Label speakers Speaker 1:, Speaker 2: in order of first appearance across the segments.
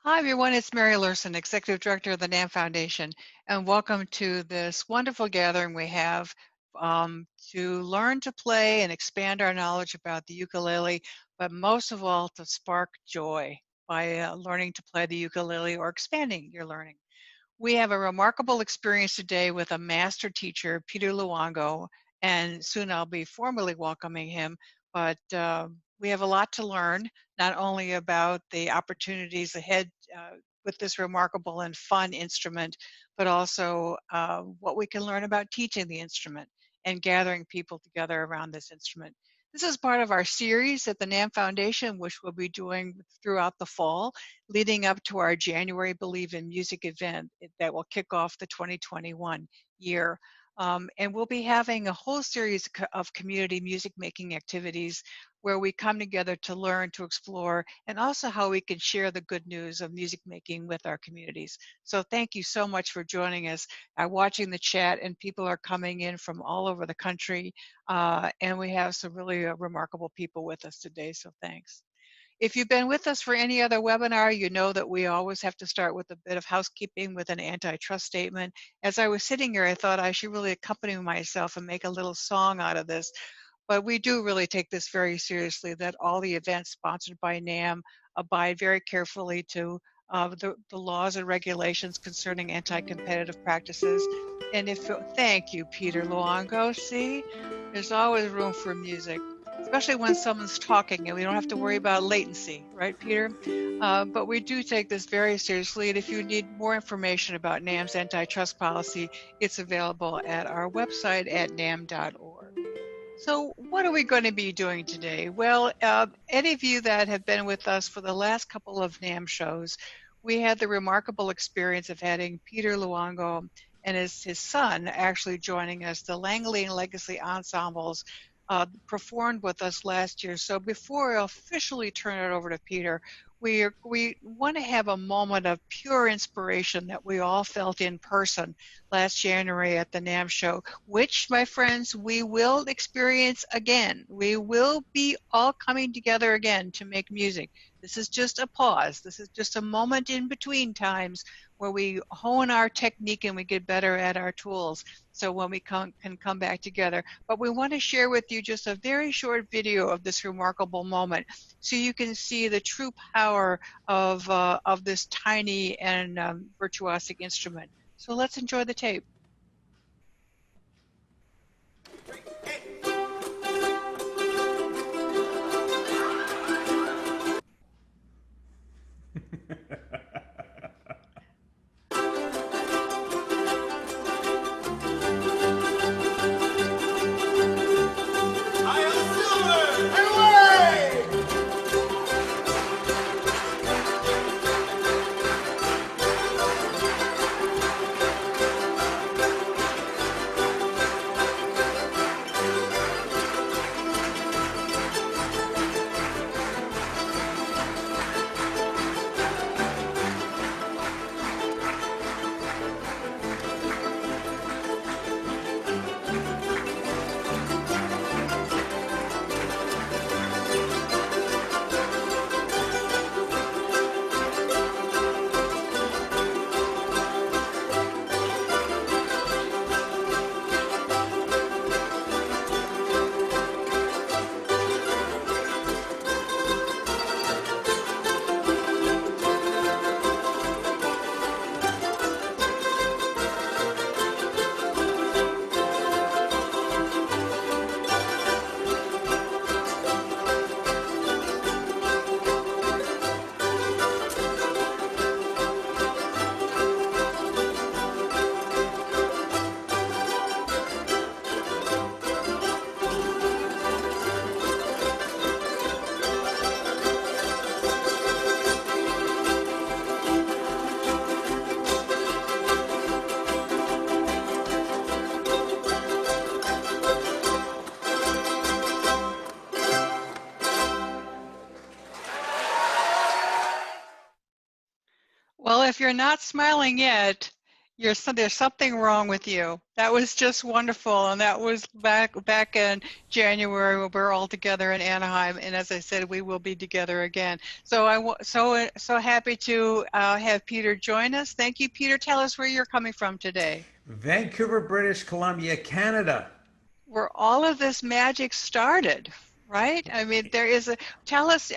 Speaker 1: Hi, everyone. It's Mary Lurson, Executive Director of the NAMM Foundation, and welcome to this wonderful gathering we have to learn to play and expand our knowledge about the ukulele, but most of all, to spark joy by learning to play the ukulele or expanding your learning. We have a remarkable experience today with a master teacher, Peter Luongo, and soon I'll be formally welcoming him, but we have a lot to learn, not only about the opportunities ahead with this remarkable and fun instrument, but also what we can learn about teaching the instrument and gathering people together around this instrument. This is part of our series at the NAMM Foundation, which we'll be doing throughout the fall, leading up to our January Believe in Music event that will kick off the 2021 year. And we'll be having a whole series of community music making activities where we come together to learn, to explore, and also how we can share the good news of music making with our communities. So thank you so much for joining us. I'm watching the chat and people are coming in from all over the country. And we have some really remarkable people with us today, so thanks. If you've been with us for any other webinar, you know that we always have to start with a bit of housekeeping with an antitrust statement. As I was sitting here, I thought I should really accompany myself and make a little song out of this. But we do really take this very seriously, that all the events sponsored by NAMM abide very carefully to the laws and regulations concerning anti-competitive practices. And thank you, Peter Luongo. See, there's always room for music, especially when someone's talking and we don't have to worry about latency, right, Peter? But we do take this very seriously. And if you need more information about NAMM's antitrust policy, it's available at our website at namm.org. So what are we going to be doing today? Well, any of you that have been with us for the last couple of NAMM shows, we had the remarkable experience of having Peter Luongo and his son actually joining us. The Langley and Legacy Ensembles performed with us last year. So before I officially turn it over to Peter, we want to have a moment of pure inspiration that we all felt in person last January at the NAMM show, which, my friends, we will experience again. We will be all coming together again to make music. This is just a pause. This is just a moment in between times where we hone our technique and we get better at our tools. So when we can come back together. But we want to share with you just a very short video of this remarkable moment so you can see the true power of this tiny and virtuosic instrument. So let's enjoy the tape. Well, if you're not smiling yet, There's something wrong with you. That was just wonderful, and that was back in January when we were all together in Anaheim. And as I said, we will be together again. So so happy to have Peter join us. Thank you, Peter. Tell us where you're coming from today.
Speaker 2: Vancouver, British Columbia, Canada.
Speaker 1: Where all of this magic started, right? I mean, there is a, tell us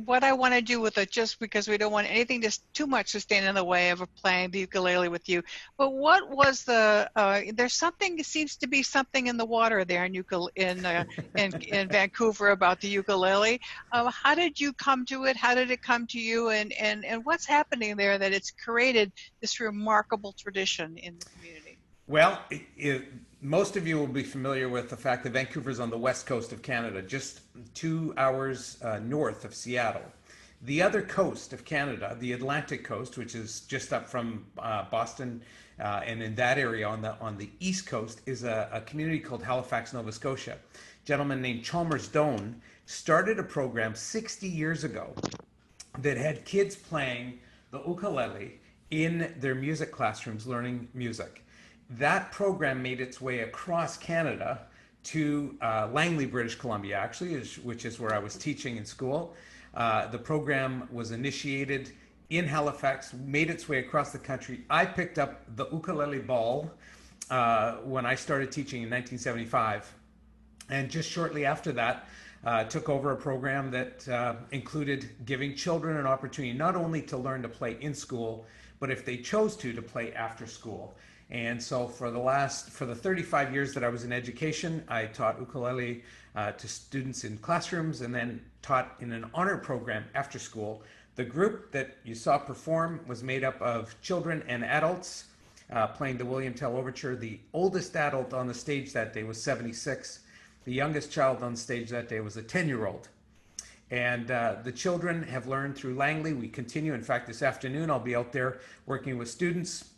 Speaker 1: what I want to do with it, just because we don't want anything too much to stand in the way of playing the ukulele with you. But what was there's something, seems to be something in the water there in Vancouver about the ukulele. How did you come to it? How did it come to you? And what's happening there that it's created this remarkable tradition in the community?
Speaker 2: Well, most of you will be familiar with the fact that Vancouver is on the west coast of Canada, just 2 hours north of Seattle. The other coast of Canada, the Atlantic coast, which is just up from Boston and in that area on the east coast, is a community called Halifax, Nova Scotia. A gentleman named Chalmers Doan started a program 60 years ago that had kids playing the ukulele in their music classrooms learning music. That program made its way across Canada to Langley, British Columbia, actually, which is where I was teaching in school. The program was initiated in Halifax, made its way across the country. I picked up the ukulele ball when I started teaching in 1975. And just shortly after that, took over a program that included giving children an opportunity not only to learn to play in school, but if they chose to play after school. And so for the 35 years that I was in education, I taught ukulele to students in classrooms and then taught in an honor program after school. The group that you saw perform was made up of children and adults playing the William Tell Overture. The oldest adult on the stage that day was 76. The youngest child on stage that day was a 10-year-old. And the children have learned through Langley. We continue. In fact, this afternoon I'll be out there working with students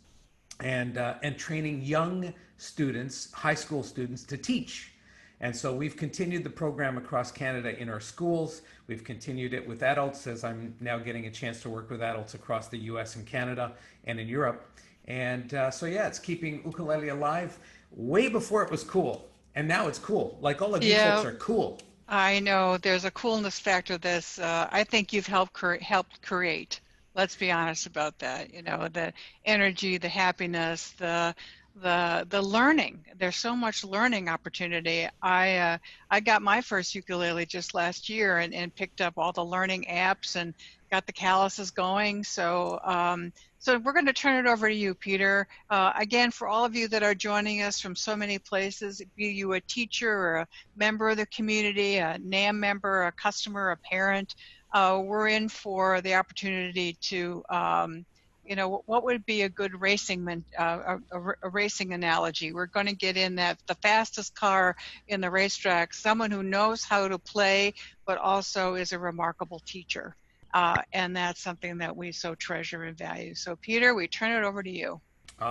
Speaker 2: and training young students, high school students, to teach. And so we've continued the program across Canada in our schools. We've continued it with adults, as I'm now getting a chance to work with adults across the US and Canada and in Europe. And so yeah, it's keeping ukulele alive way before it was cool. And now it's cool. Like all of you folks are cool.
Speaker 1: I know there's a coolness factor this I think you've helped create. Let's be honest about that. You know, the energy, the happiness, the learning. There's so much learning opportunity. I got my first ukulele just last year and picked up all the learning apps and got the calluses going. So so we're going to turn it over to you, Peter. Again, for all of you that are joining us from so many places, be you a teacher or a member of the community, a NAMM member, a customer, a parent, we're in for the opportunity to, you know, what would be a good racing analogy? We're going to get in that the fastest car in the racetrack, someone who knows how to play, but also is a remarkable teacher. And that's something that we so treasure and value. So Peter, we turn it over to you.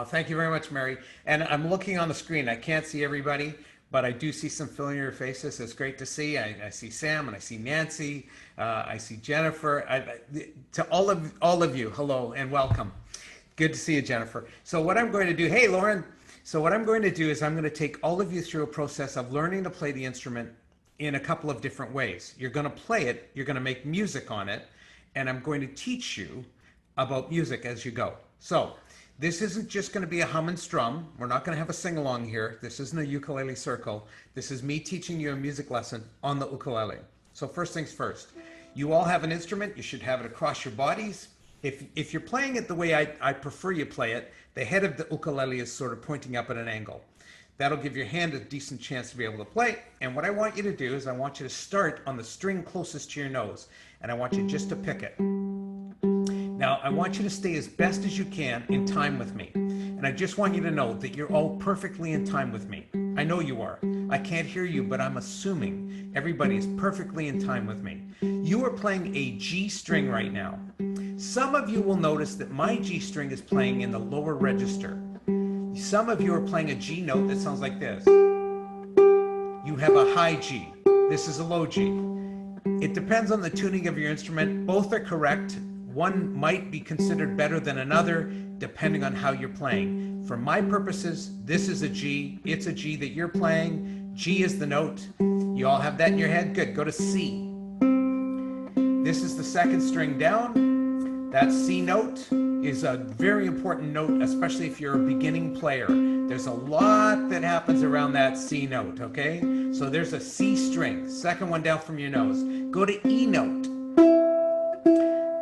Speaker 2: Thank you very much, Mary. And I'm looking on the screen. I can't see everybody, but I do see some familiar faces. It's great to see. I see Sam and I see Nancy. I see Jennifer. To all of you, hello and welcome. Good to see you, Jennifer. So what I'm going to do, hey, Lauren. So what I'm going to do is I'm going to take all of you through a process of learning to play the instrument in a couple of different ways. You're going to play it. You're going to make music on it. And I'm going to teach you about music as you go. So this isn't just going to be a hum and strum. We're not going to have a sing-along here. This isn't a ukulele circle. This is me teaching you a music lesson on the ukulele. So first things first, you all have an instrument. You should have it across your bodies. If you're playing it the way I prefer you play it, the head of the ukulele is sort of pointing up at an angle. That'll give your hand a decent chance to be able to play. And what I want you to do is I want you to start on the string closest to your nose. And I want you just to pick it. Now, I want you to stay as best as you can in time with me. And I just want you to know that you're all perfectly in time with me. I know you are. I can't hear you, but I'm assuming everybody is perfectly in time with me. You are playing a G string right now. Some of you will notice that my G string is playing in the lower register. Some of you are playing a G note that sounds like this. You have a high G. This is a low G. It depends on the tuning of your instrument. Both are correct. One might be considered better than another depending on how you're playing. For my purposes, this is a G. It's a G that you're playing. G is the note. You all have that in your head? Good. Go to C. This is the second string down. That C note is a very important note, especially if you're a beginning player. There's a lot that happens around that C note, okay? So there's a C string, second one down from your nose. Go to E note.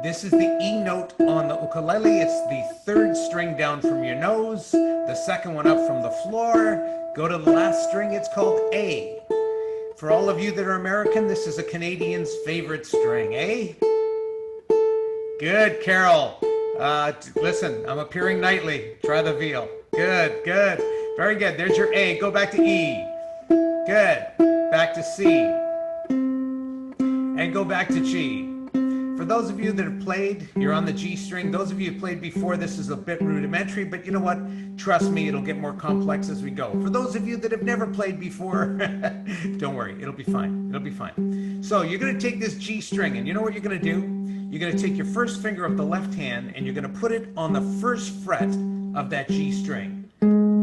Speaker 2: This is the E note on the ukulele. It's the third string down from your nose, the second one up from the floor. Go to the last string, it's called A. For all of you that are American, this is a Canadian's favorite string, eh? Good, Carol. Listen, I'm appearing nightly. Try the veal. Good, good. Very good. There's your A. Go back to E. Good. Back to C. And go back to G. For those of you that have played, you're on the G string. Those of you who played before, this is a bit rudimentary, but you know what? Trust me, it'll get more complex as we go. For those of you that have never played before, don't worry, it'll be fine. It'll be fine. So you're going to take this G string, and you know what you're going to do? You're going to take your first finger of the left hand, and you're going to put it on the first fret of that G string,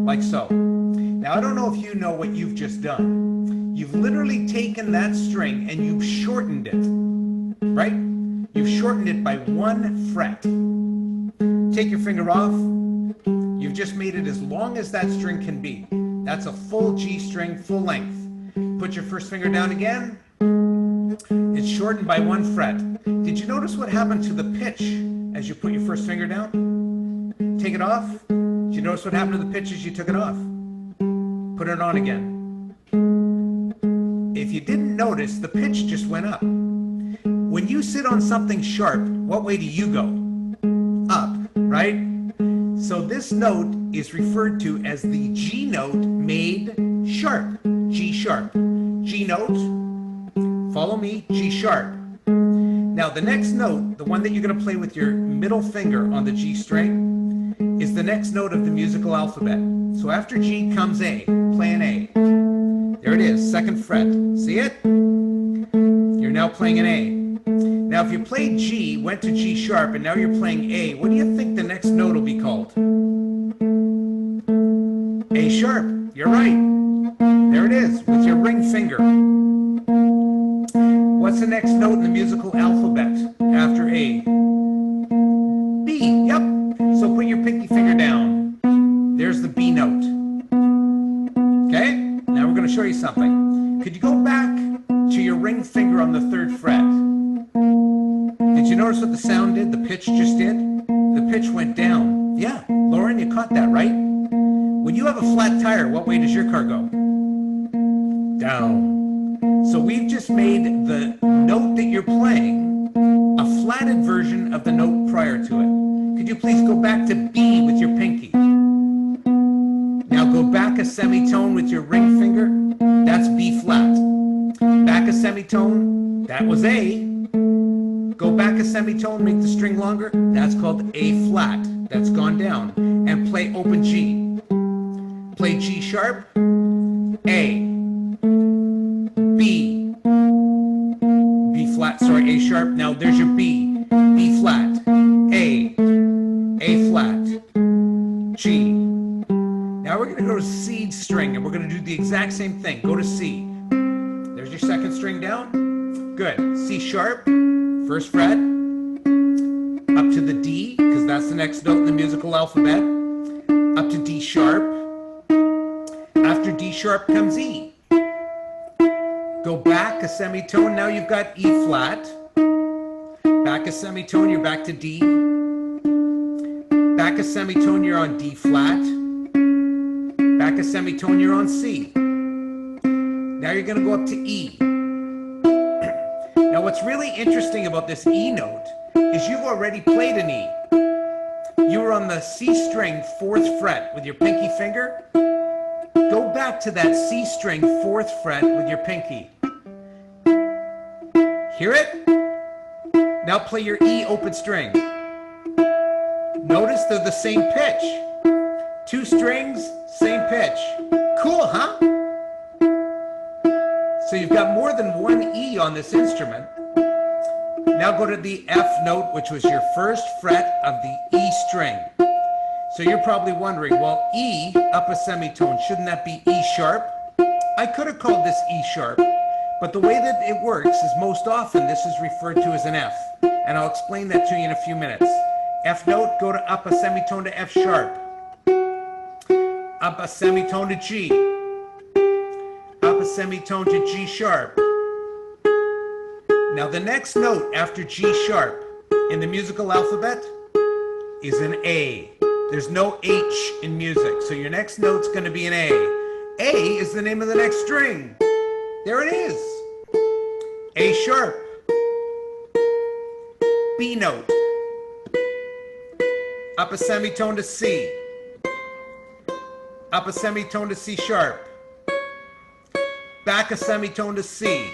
Speaker 2: like so. Now, I don't know if you know what you've just done. You've literally taken that string and you've shortened it, right? You've shortened it by 1 fret. Take your finger off. You've just made it as long as that string can be. That's a full G string, full length. Put your first finger down again. It's shortened by 1 fret. Did you notice what happened to the pitch as you put your first finger down? Take it off. Did you notice what happened to the pitch as you took it off? Put it on again. If you didn't notice, the pitch just went up. When you sit on something sharp, what way do you go? Up, right? So this note is referred to as the G note made sharp. G sharp. G note, follow me, G sharp. Now the next note, the one that you're going to play with your middle finger on the G string, is the next note of the musical alphabet. So after G comes A, play an A. There it is, second fret. See it? You're now playing an A. Now if you played G, went to G sharp, and now you're playing A, what do you think the next note will be called? A sharp. You're right. There it is, with your ring finger. What's the next note in the musical alphabet after A? B. Yep. So put your pinky finger down. There's the B note. Okay? Now we're going to show you something. Could you go back to your ring finger on the third fret? Did you notice what the sound did? The pitch just did? The pitch went down. Yeah, Lauren, you caught that, right? When you have a flat tire, what way does your car go? Down. So we've just made the note that you're playing a flatted version of the note prior to it. Could you please go back to B with your pinky? Now go back a semitone with your ring finger. That's B flat. Back a semitone. That was A. Go back a semitone, make the string longer. That's called A flat. That's gone down. And play open G. Play G sharp. A. B. B flat, sorry, A sharp. Now there's your B. B flat. A. A flat. G. Now we're going to go to C string, and we're going to do the exact same thing. Go to C. There's your second string down. Good. C sharp. First fret, up to the D, because that's the next note in the musical alphabet, up to D sharp. After D sharp comes E. Go back a semitone, now you've got E flat. Back a semitone, you're back to D. Back a semitone, you're on D flat. Back a semitone, you're on C. Now you're going to go up to E. Now what's really interesting about this E note is you've already played an E. You were on the C string 4th fret with your pinky finger. Go back to that C string 4th fret with your pinky. Hear it? Now play your E open string. Notice they're the same pitch. 2 strings, same pitch. Cool, huh? So you've got more than one E on this instrument. Now Now go to the F note, which was your first fret of the E string. So you're probably wondering, well, E, up a semitone, shouldn't that be E sharp? I could have called this E sharp, but the way that it works is most often this is referred to as an F. And I'll explain that to you in a few minutes. F note, go to up a semitone to F sharp. Up a semitone to G. Up a semitone to G sharp. Now the next note after G sharp in the musical alphabet is an A. There's no H in music, so your next note's going to be an A. A is the name of the next string. There it is. A sharp. B note. Up a semitone to C. Up a semitone to C sharp. Back a semitone to C.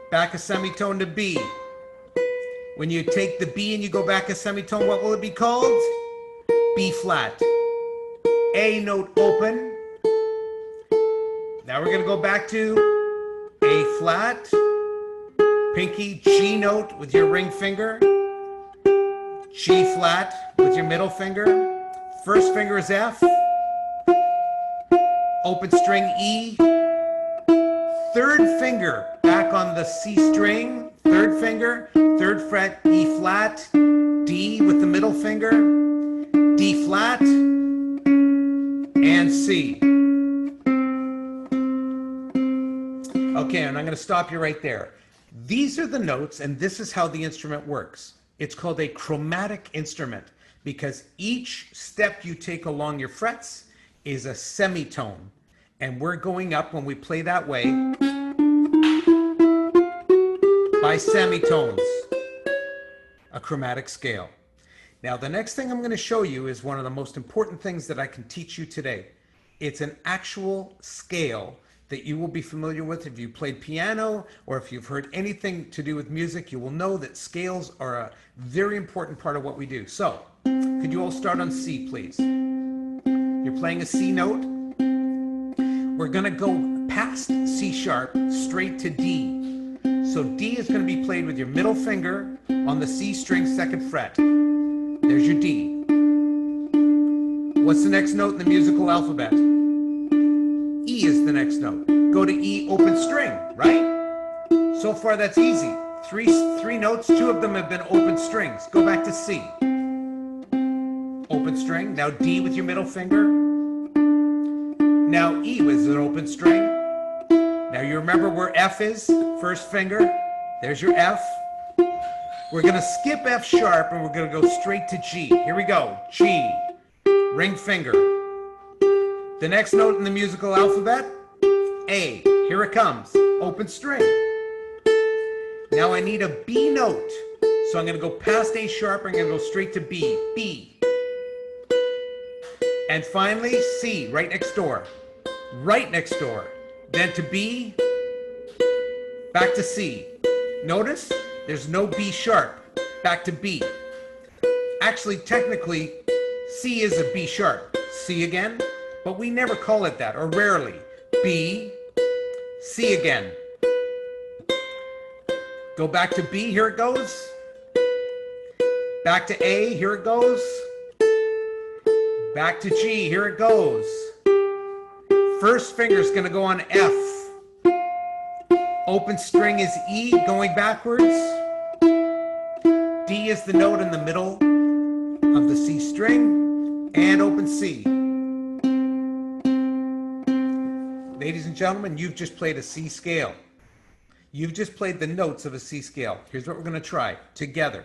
Speaker 2: Back a semitone to B. When you take the B and you go back a semitone, what will it be called? B flat. A note open. Now we're going to go back to A flat. Pinky, G note with your ring finger. G flat with your middle finger. First finger is F. Open string E. Third finger back on the C string. Third finger, third fret, E flat. D with the middle finger. D flat. And C. Okay, and I'm going to stop you right there. These are the notes, and this is how the instrument works. It's called a chromatic instrument because each step you take along your frets is a semitone. And we're going up when we play that way by semitones, a chromatic scale. Now, the next thing I'm going to show you is one of the most important things that I can teach you today. It's an actual scale that you will be familiar with. If you played piano or if you've heard anything to do with music, you will know that scales are a very important part of what we do. So, could you all start on C, please? You're playing a C note. We're going to go past C sharp straight to D. So D is going to be played with your middle finger on the C string second fret. There's your D. What's the next note in the musical alphabet? E is the next note. Go to E, open string, right? So far that's easy. Three notes, two of them have been open strings. Go back to C. Open string. Now D with your middle finger. Now E with an open string. Now you remember where F is? First finger. There's your F. We're going to skip F sharp and we're going to go straight to G. Here we go. G. Ring finger. The next note in the musical alphabet, A. Here it comes. Open string. Now I need a B note. So I'm going to go past A sharp and I'm going to go straight to B. B. And finally, C, right next door. Right next door. Then to B. Back to C. Notice there's no B sharp. Back to B. Actually, technically, C is a B sharp. C again. But we never call it that, or rarely. B, C again. Go back to B, here it goes. Back to A, here it goes. Back to G, here it goes. First finger's gonna go on F. Open string is E, going backwards. D is the note in the middle of the C string, and open C. Ladies and gentlemen, you've just played a C scale. You've just played the notes of a C scale. Here's what we're going to try together.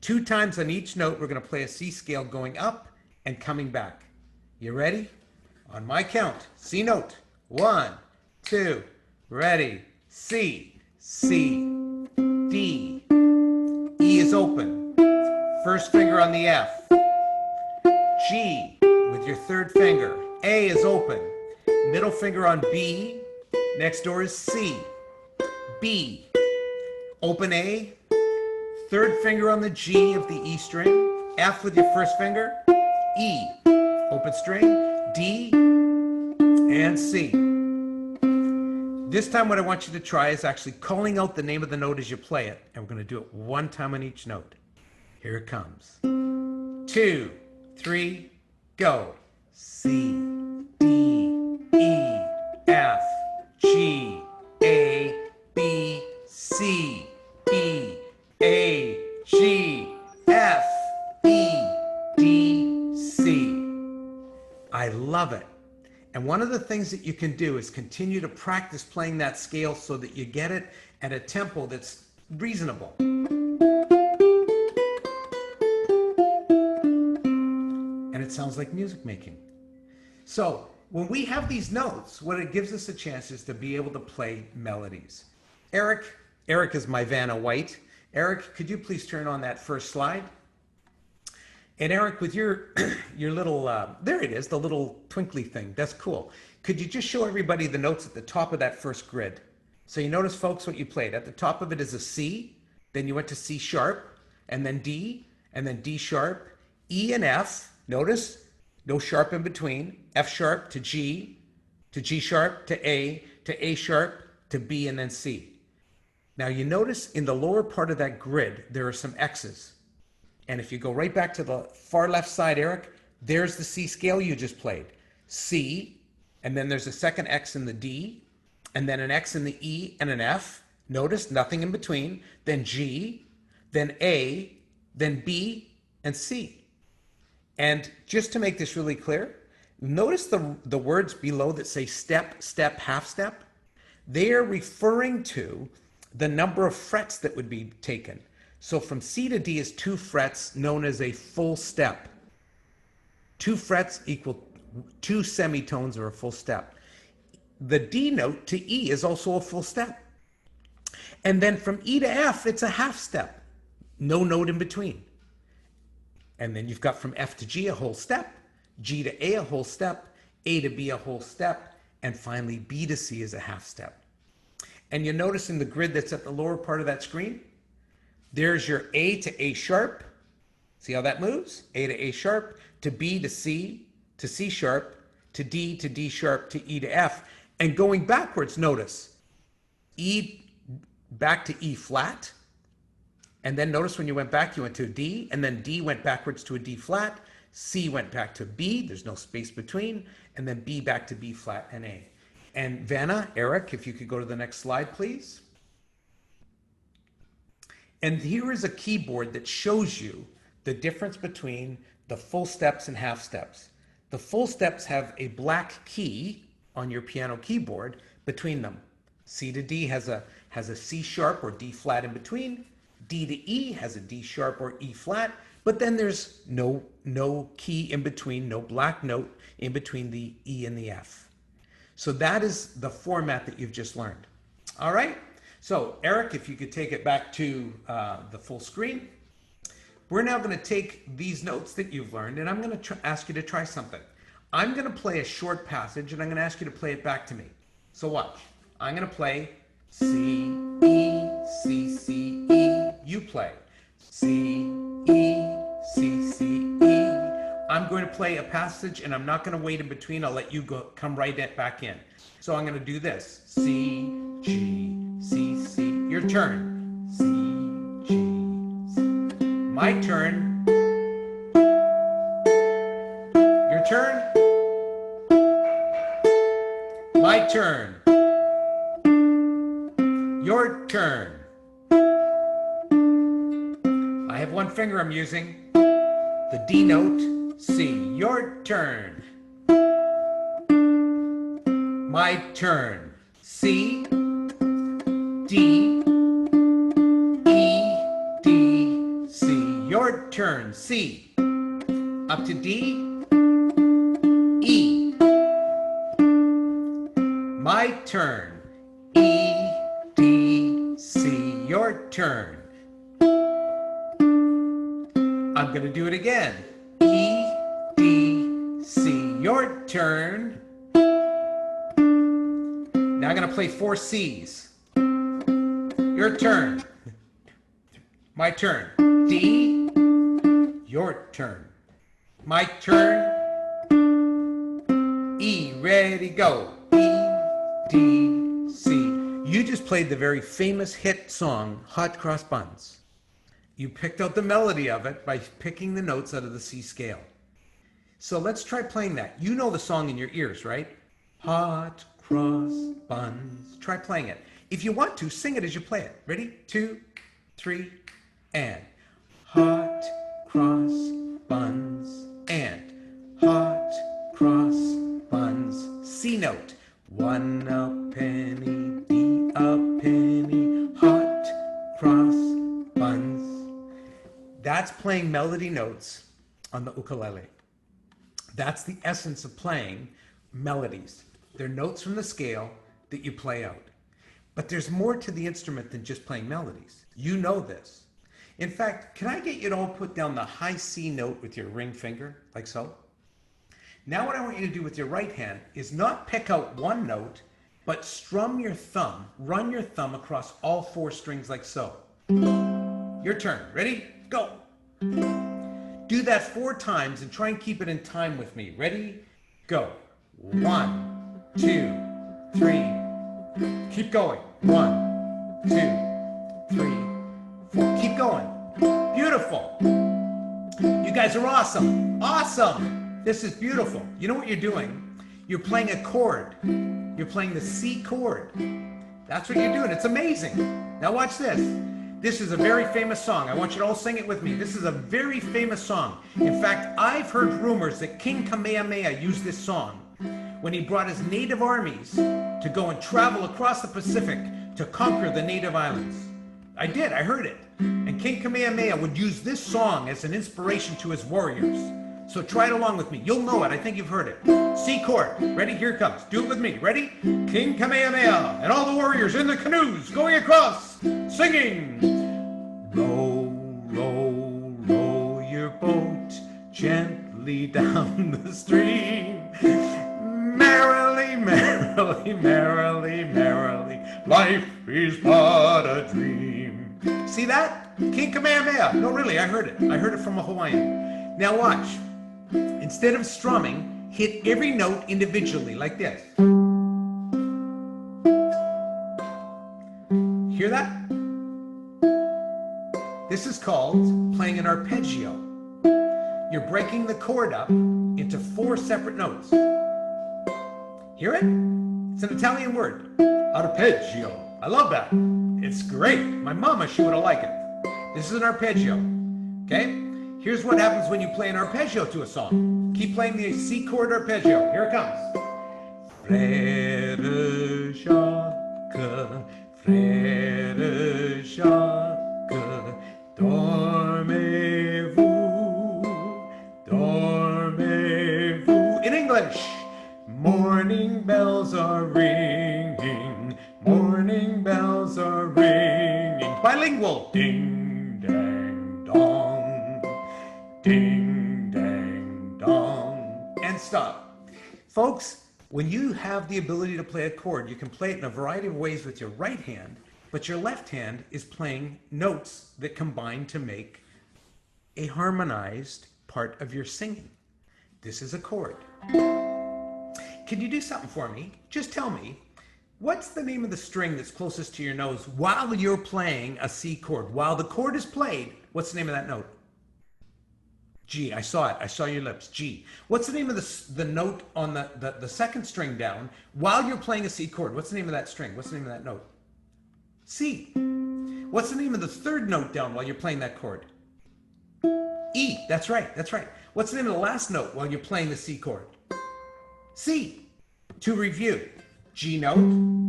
Speaker 2: 2 times on each note, we're going to play a C scale going up and coming back. You ready? On my count, C note. 1, 2, ready. C, C, D. E is open. First finger on the F. G with your third finger. A is open. Middle finger on B. Next door is C. B. Open A. Third finger on the G of the E string. F with your first finger. E. Open string. D. And C. This time what I want you to try is actually calling out the name of the note as you play it. And we're going to do it one time on each note. Here it comes. 2, 3, go. C, D, E, F, G, A, B, C, E, A, G, F, E, D, C. I love it. And one of the things that you can do is continue to practice playing that scale so that you get it at a tempo that's reasonable. And it sounds like music making. So when we have these notes, what it gives us a chance is to be able to play melodies. Eric is my Vanna White. Eric, could you please turn on that first slide? And Eric, with your little, there it is, the little twinkly thing. That's cool. Could you just show everybody the notes at the top of that first grid? So you notice, folks, what you played. At the top of it is a C, then you went to C sharp, and then D sharp, E and F. Notice, no sharp in between. F sharp to G sharp to A sharp to B, and then C. Now you notice in the lower part of that grid, there are some X's. And if you go right back to the far left side, Eric, there's the C scale you just played. C, and then there's a second X in the D, and then an X in the E and an F. Notice nothing in between. Then G, then A, then B, and C. And just to make this really clear, notice the words below that say step, step, half step. They are referring to the number of frets that would be taken. So from C to D is 2 frets, known as a full step. 2 frets equal 2 semitones or a full step. The D note to E is also a full step. And then from E to F, it's a half step. No note in between. And then you've got from F to G a whole step, G to A a whole step, A to B a whole step, and finally B to C is a half step. And you notice in the grid that's at the lower part of that screen, there's your A to A sharp. See how that moves? A to A sharp, to B to C sharp, to D sharp, to E to F. And going backwards, notice E back to E flat. And then notice when you went back, you went to a D, and then D went backwards to a D flat. C went back to B, there's no space between, and then B back to B flat and A. And Vanna, Eric, if you could go to the next slide, please. And here is a keyboard that shows you the difference between the full steps and half steps. The full steps have a black key on your piano keyboard between them. C to D has a C sharp or D flat in between. D to E has a D sharp or E flat, but then there's no key in between, no black note in between the E and the F. So that is the format that you've just learned. All right. So Eric, if you could take it back to the full screen. We're now going to take these notes that you've learned, and I'm going to ask you to try something. I'm going to play a short passage, and I'm going to ask you to play it back to me. So watch. I'm going to play C, E, C, C, E. You play C, E, C, C, E. I'm going to play a passage, and I'm not going to wait in between. I'll let you come right back in. So I'm going to do this. C, G, C, C. Your turn. C, G, C. My turn. Your turn. My turn. Your turn. I have one finger I'm using. The D note, C. Your turn. My turn. C, D, E, D, C. Your turn. C. Up to D, E. My turn. E, D, C. Your turn. I'm going to do it again. E, D, C. Your turn. Now I'm going to play 4 C's. Your turn. My turn. D. Your turn. My turn. E. Ready, go. E, D, C. You just played the very famous hit song, Hot Cross Buns. You picked out the melody of it by picking the notes out of the C scale. So let's try playing that. You know the song in your ears, right? Hot cross buns. Try playing it. If you want to, sing it as you play it. Ready? 2, 3, and hot cross buns, and hot cross buns. C note. 1 a penny, D a penny, hot cross buns. That's playing melody notes on the ukulele. That's the essence of playing melodies. They're notes from the scale that you play out. But there's more to the instrument than just playing melodies. You know this. In fact, can I get you to all put down the high C note with your ring finger, like so? Now what I want you to do with your right hand is not pick out one note, but strum your thumb, run your thumb across all 4 strings like so. Your turn. Ready? Go. Do that 4 times and try and keep it in time with me. Ready? Go. 1, 2, 3. Keep going. 1, 2, 3, 4. Keep going. Beautiful. You guys are awesome. Awesome. This is beautiful. You know what you're doing? You're playing a chord. You're playing the C chord. That's what you're doing. It's amazing. Now watch this. This is a very famous song. I want you to all sing it with me. This is a very famous song. In fact, I've heard rumors that King Kamehameha used this song when he brought his native armies to go and travel across the Pacific to conquer the native islands. I did. I heard it. And King Kamehameha would use this song as an inspiration to his warriors. So try it along with me. You'll know it. I think you've heard it. C chord. Ready? Here it comes. Do it with me. Ready? King Kamehameha and all the warriors in the canoes going across, singing. Row, row, row your boat gently down the stream. Merrily, merrily, merrily, merrily, life is but a dream. See that? King Kamehameha. No, really, I heard it. I heard it from a Hawaiian. Now watch. Instead of strumming, hit every note individually, like this. Hear that? This is called playing an arpeggio. You're breaking the chord up into 4 separate notes. Hear it? It's an Italian word. Arpeggio. I love that. It's great. My mama, she would have liked it. This is an arpeggio. Okay? Here's what happens when you play an arpeggio to a song. Keep playing the C chord arpeggio. Here it comes. Frère Jacques, Frère Jacques, dormez-vous, dormez-vous. In English, morning bells are ringing, morning bells are ringing. Bilingual. Ding, dang, dong. Ding, dang, dong. And stop. Folks, when you have the ability to play a chord, you can play it in a variety of ways with your right hand, but your left hand is playing notes that combine to make a harmonized part of your singing. This is a chord. Can you do something for me? Just tell me, what's the name of the string that's closest to your nose while you're playing a C chord? While the chord is played, what's the name of that note? G. I saw it. I saw your lips. G. What's the name of the note on the second string down while you're playing a C chord? What's the name of that string? What's the name of that note? C. What's the name of the third note down while you're playing that chord? E. That's right. That's right. What's the name of the last note while you're playing the C chord? C. To review, G note,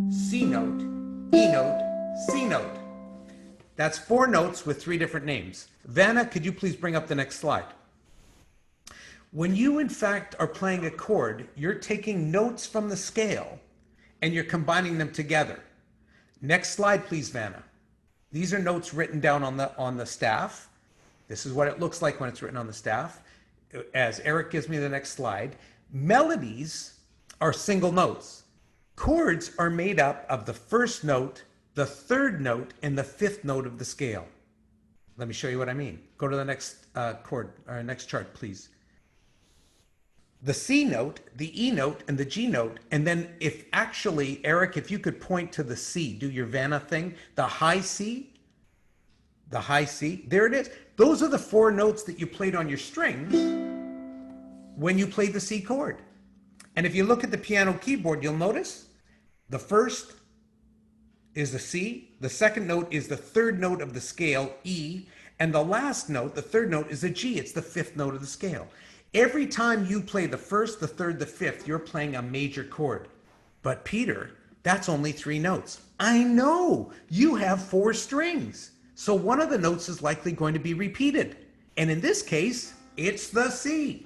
Speaker 2: C note, E note, C note. That's 4 notes with 3 different names. Vanna, could you please bring up the next slide? When you, in fact, are playing a chord, you're taking notes from the scale and you're combining them together. Next slide, please, Vanna. These are notes written down on the staff. This is what it looks like when it's written on the staff. As Eric gives me the next slide, melodies are single notes. Chords are made up of the first note, the third note, and the 5th note of the scale. Let me show you what I mean. Go to the next chord, or next chart, please. the C note, the E note, and the G note. And then if actually, Eric, if you could point to the C, do your Vanna thing, the high C, there it is. Those are the 4 notes that you played on your strings when you played the C chord. And if you look at the piano keyboard, you'll notice the first is the C, the second note is the third note of the scale, E, and the last note, the third note, is a G. It's the 5th note of the scale. Every time you play the first, the third, the 5th, you're playing a major chord. But Peter, that's only 3 notes. I know, you have 4 strings. So one of the notes is likely going to be repeated. And in this case, it's the C.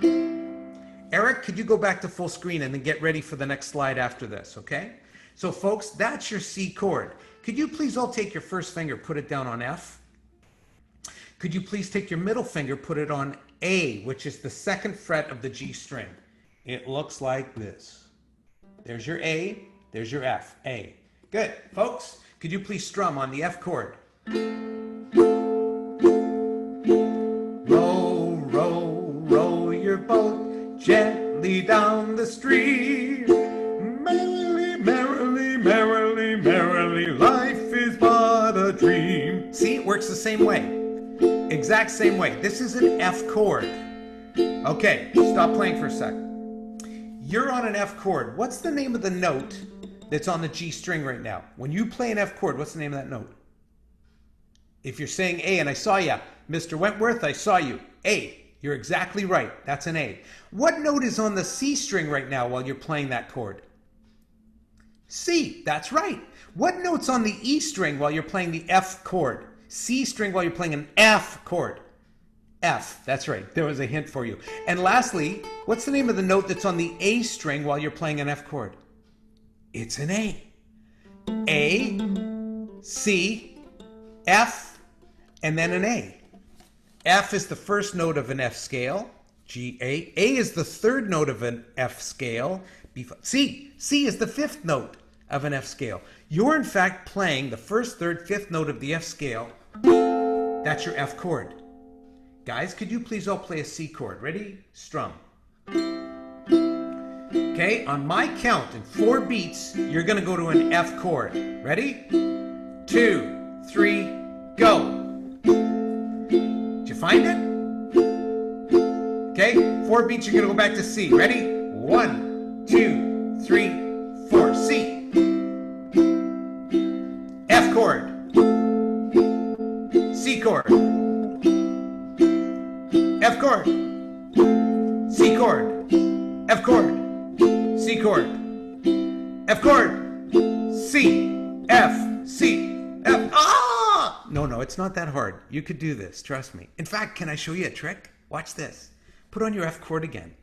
Speaker 2: Eric, could you go back to full screen and then get ready for the next slide after this, okay? So folks, that's your C chord. Could you please all take your first finger, put it down on F? Could you please take your middle finger, put it on A, which is the 2nd fret of the G string? It looks like this. There's your A, there's your F, A. Good. Folks, could you please strum on the F chord? Row, row, row your boat gently down the stream. Merrily, merrily, merrily, merrily, life is but a dream. See, it works the same way. Exact same way. This is an F chord. Okay, stop playing for a sec. You're on an F chord. What's the name of the note that's on the G string right now? When you play an F chord, what's the name of that note? If you're saying A, and I saw you, Mr. Wentworth, I saw you. A. You're exactly right. That's an A. What note is on the C string right now while you're playing that chord? C. That's right. What note's on the E string while you're playing the F chord? C string while you're playing an F chord. F. That's right. There was a hint for you. And lastly, what's the name of the note that's on the A string while you're playing an F chord? It's an A. A, C, F, and then an A. F is the first note of an F scale. G, A. A is the 3rd note of an F scale. B, C. C is the 5th note of an F scale. You're in fact playing the 1st, 3rd, 5th note of the F scale. That's your F chord. Guys, could you please all play a C chord? Ready? Strum. Okay, on my count, in 4 beats, you're going to go to an F chord. Ready? 2, 3, go. Did you find it? Okay, 4 beats, you're going to go back to C. Ready? 1, 2, 3, 4. C. F chord. C chord. F chord. C chord. F chord. C chord. F chord. C. F. C. F. Ah! No, it's not that hard. You could do this, trust me. In fact, can I show you a trick? Watch this. Put on your F chord again.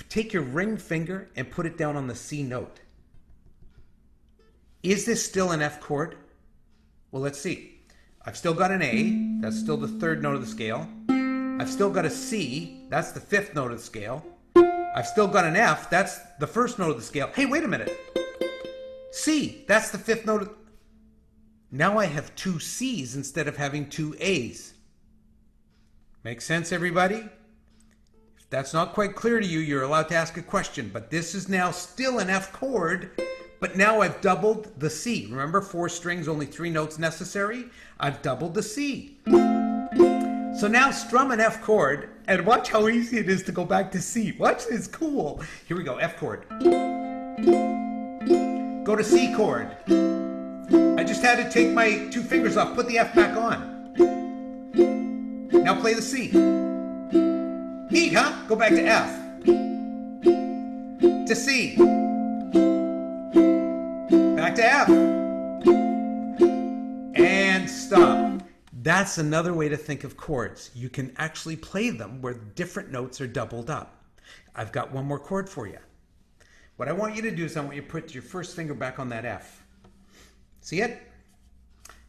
Speaker 2: Take your ring finger and put it down on the C note. Is this still an F chord? Well, let's see. I've still got an A. That's still the 3rd note of the scale. I've still got a C. That's the 5th note of the scale. I've still got an F. That's the 1st note of the scale. Hey, wait a minute. C. That's the 5th note. Now I have 2 C's instead of having 2 A's. Make sense, everybody? If that's not quite clear to you, you're allowed to ask a question. But this is now still an F chord. But now I've doubled the C. Remember, 4 strings, only 3 notes necessary? I've doubled the C. So now strum an F chord, and watch how easy it is to go back to C. Watch this, cool. Here we go, F chord. Go to C chord. I just had to take my 2 fingers off, put the F back on. Now play the C. Neat, huh? Go back to F. To C. Back to F. And stop. That's another way to think of chords. You can actually play them where different notes are doubled up. I've got one more chord for you. What I want you to do is I want you to put your first finger back on that F. See it?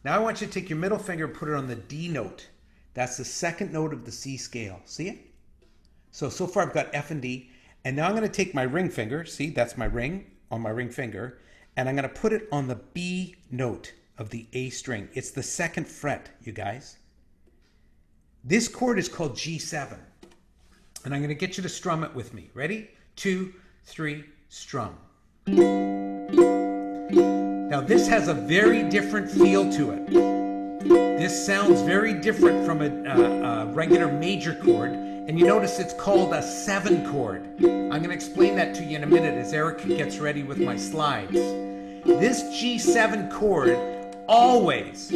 Speaker 2: Now I want you to take your middle finger and put it on the D note. That's the 2nd note of the C scale. See it? So far I've got F and D. And now I'm going to take my ring finger. See, that's my ring on my ring finger. And I'm going to put it on the B note of the A string. It's the 2nd fret, you guys. This chord is called G7. And I'm going to get you to strum it with me. Ready? 2, 3, strum. Now this has a very different feel to it. This sounds very different from a regular major chord, and you notice it's called a 7 chord. I'm going to explain that to you in a minute as Eric gets ready with my slides. This G7 chord always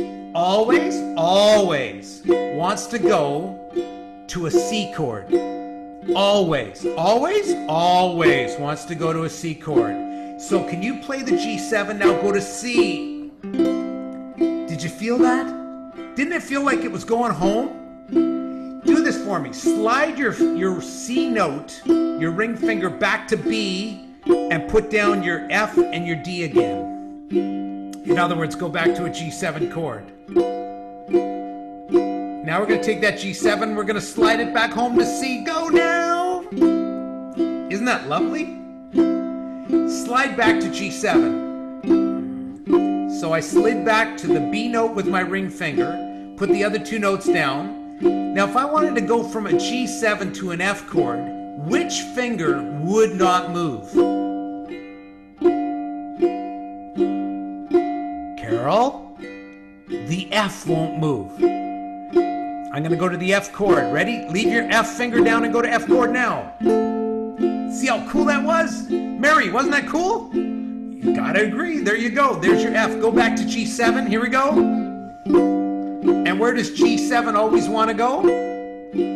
Speaker 2: wants to go to a C chord. Always wants to go to a C chord. So can you play the G7 now? Go to C. Did you feel that? Didn't it feel like it was going home? Do this for me. Slide your C note, your ring finger, back to B and put down your F and your D again. In other words, go back to a G7 chord. Now we're going to take that G7, we're going to slide it back home to C. Go now! Isn't that lovely? Slide back to G7. So I slid back to the B note with my ring finger, put the other 2 notes down. Now if I wanted to go from a G7 to an F chord, which finger would not move? Carol? The F won't move. I'm going to go to the F chord. Ready? Leave your F finger down and go to F chord now. See how cool that was? Mary, wasn't that cool? You gotta agree. There you go. There's your F. Go back to G7. Here we go. And where does G7 always want to go?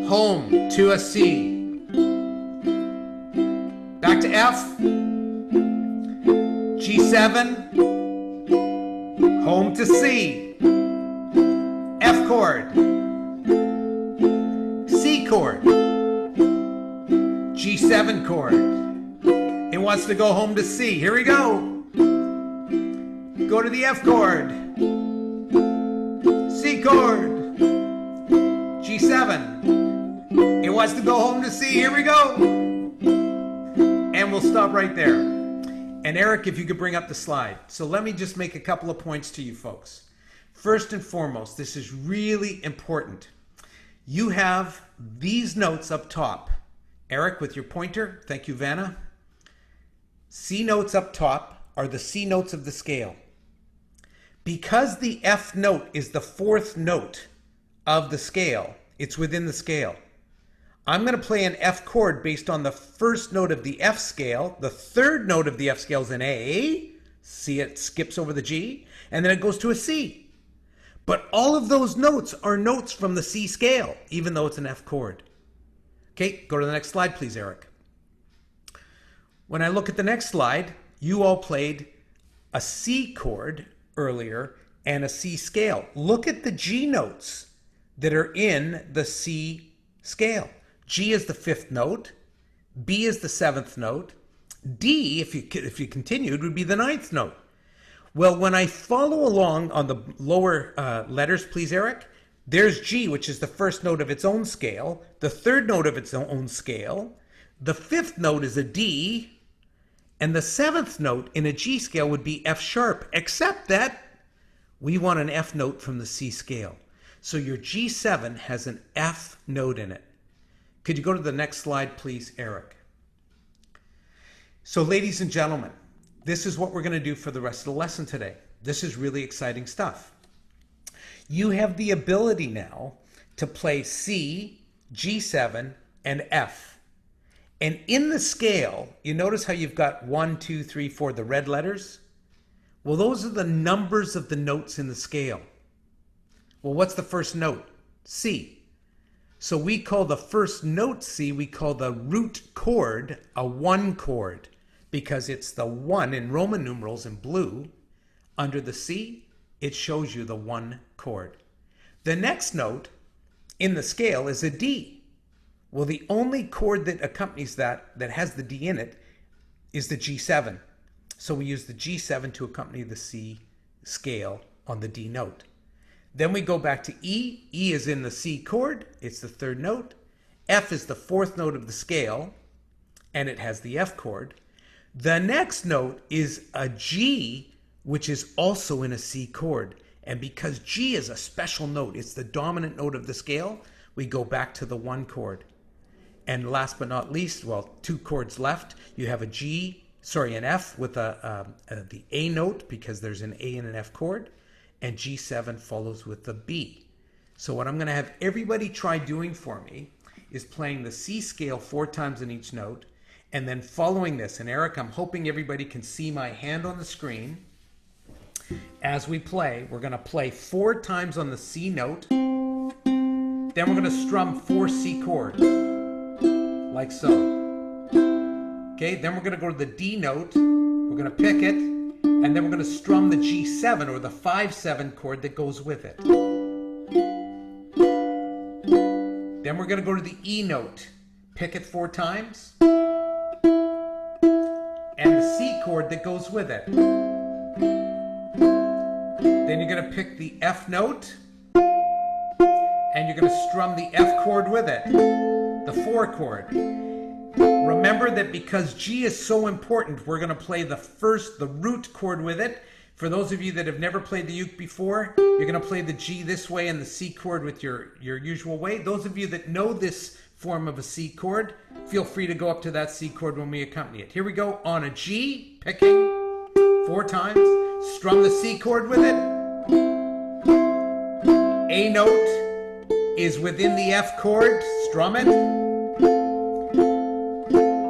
Speaker 2: Home to a C. Back to F. G7. Home to C. F chord. C chord. G7 chord. It wants to go home to C. Here we go. Go to the F chord. C chord. G7. It wants to go home to C. Here we go. And we'll stop right there. And Eric, if you could bring up the slide. So let me just make a couple of points to you folks. First and foremost, this is really important. You have these notes up top. Eric, with your pointer, thank you, Vanna. C notes up top are the C notes of the scale. Because the F note is the 4th note of the scale, it's within the scale. I'm going to play an F chord based on the 1st note of the F scale. The 3rd note of the F scale is an A. See, it skips over the G, and then it goes to a C. But all of those notes are notes from the C scale, even though it's an F chord. Okay, go to the next slide, please, Eric. When I look at the next slide, you all played a C chord earlier and a C scale. Look at the G notes that are in the C scale. G is the 5th note, B is the 7th note, D, if you continued, would be the 9th note. Well, when I follow along on the lower letters, please, Eric, there's G, which is the 1st note of its own scale, the 3rd note of its own scale, the 5th note is a D, and the 7th note in a G scale would be F sharp, except that we want an F note from the C scale. So your G7 has an F note in it. Could you go to the next slide, please, Eric? So ladies and gentlemen, this is what we're going to do for the rest of the lesson today. This is really exciting stuff. You have the ability now to play C, G7, and F. And in the scale, you notice how you've got 1, 2, 3, 4, the red letters? Well, those are the numbers of the notes in the scale. Well, what's the first note? C. So we call the first note C, we call the root chord a 1 chord because it's the 1 in Roman numerals in blue. Under the C, it shows you the 1 chord. The next note in the scale is a D. Well, the only chord that accompanies that has the D in it is the G7. So we use the G7 to accompany the C scale on the D note. Then we go back to E. E is in the C chord. It's the 3rd note. F is the 4th note of the scale, and it has the F chord. The next note is a G, which is also in a C chord. And because G is a special note, it's the dominant note of the scale, we go back to the 1 chord. And last but not least, well, 2 chords left. You have an F with the A note, because there's an A and an F chord, and G7 follows with the B. So what I'm going to have everybody try doing for me is playing the C scale 4 times in each note, and then following this. And Eric, I'm hoping everybody can see my hand on the screen. As we play, we're going to play 4 times on the C note. Then we're going to strum 4 C chords, like so. Okay, then we're going to go to the D note. We're going to pick it, and then we're going to strum the G7, or the 5/7 chord that goes with it. Then we're going to go to the E note, pick it 4 times, and the C chord that goes with it. Then you're going to pick the F note, and you're going to strum the F chord with it, the 4 chord. Remember that because G is so important, we're going to play the root chord with it. For those of you that have never played the uke before, you're going to play the G this way and the C chord with your usual way. Those of you that know this form of a C chord, feel free to go up to that C chord when we accompany it. Here we go. On a G, picking 4 times, strum the C chord with it. A note is within the F chord, strum it.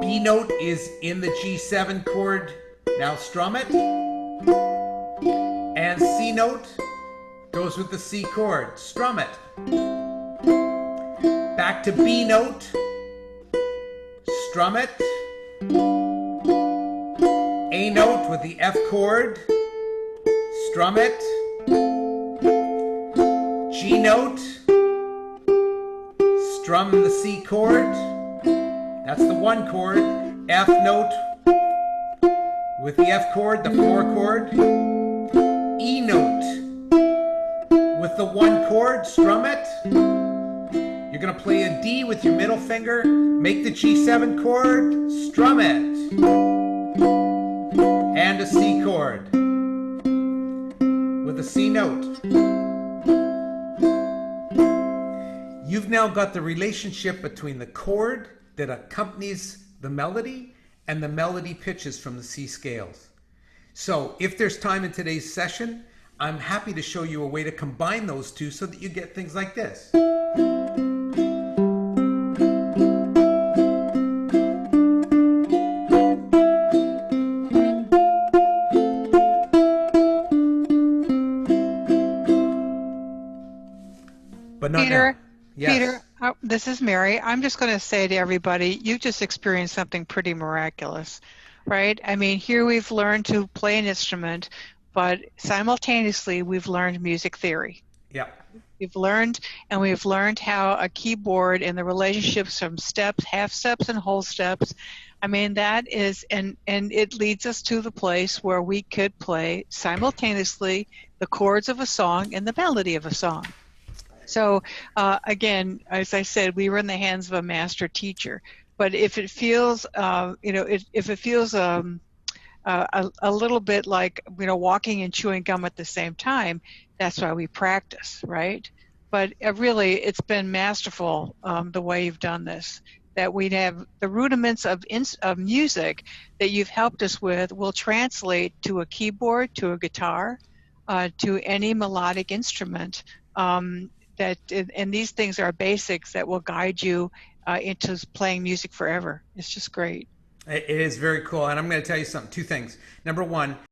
Speaker 2: B note is in the G7 chord, now strum it. And C note goes with the C chord, strum it. Back to B note, strum it. A note with the F chord, strum it. G note, strum the C chord, that's the 1 chord. F note with the F chord, the 4 chord. E note with the 1 chord, strum it. You're going to play a D with your middle finger, make the G7 chord, strum it. And a C chord with a C note. You've now got the relationship between the chord that accompanies the melody and the melody pitches from the C scales. So if there's time in today's session, I'm happy to show you a way to combine those two so that you get things like this. But not
Speaker 1: Peter,
Speaker 2: now. Yes.
Speaker 1: Peter, this is Mary. I'm just going to say to everybody, you just experienced something pretty miraculous, right? I mean, here we've learned to play an instrument, but simultaneously we've learned music theory.
Speaker 2: Yeah.
Speaker 1: We've learned how a keyboard and the relationships from steps, half steps and whole steps. I mean, that is, and it leads us to the place where we could play simultaneously the chords of a song and the melody of a song. So again, as I said, we were in the hands of a master teacher. But if it feels, if it feels a little bit like walking and chewing gum at the same time, that's why we practice, right? But really, it's been masterful the way you've done this. That we'd have the rudiments of music that you've helped us with will translate to a keyboard, to a guitar, to any melodic instrument. And these things are basics that will guide you into playing music forever. It's just great.
Speaker 2: It is very cool. And I'm going to tell you something, 2 things. Number 1,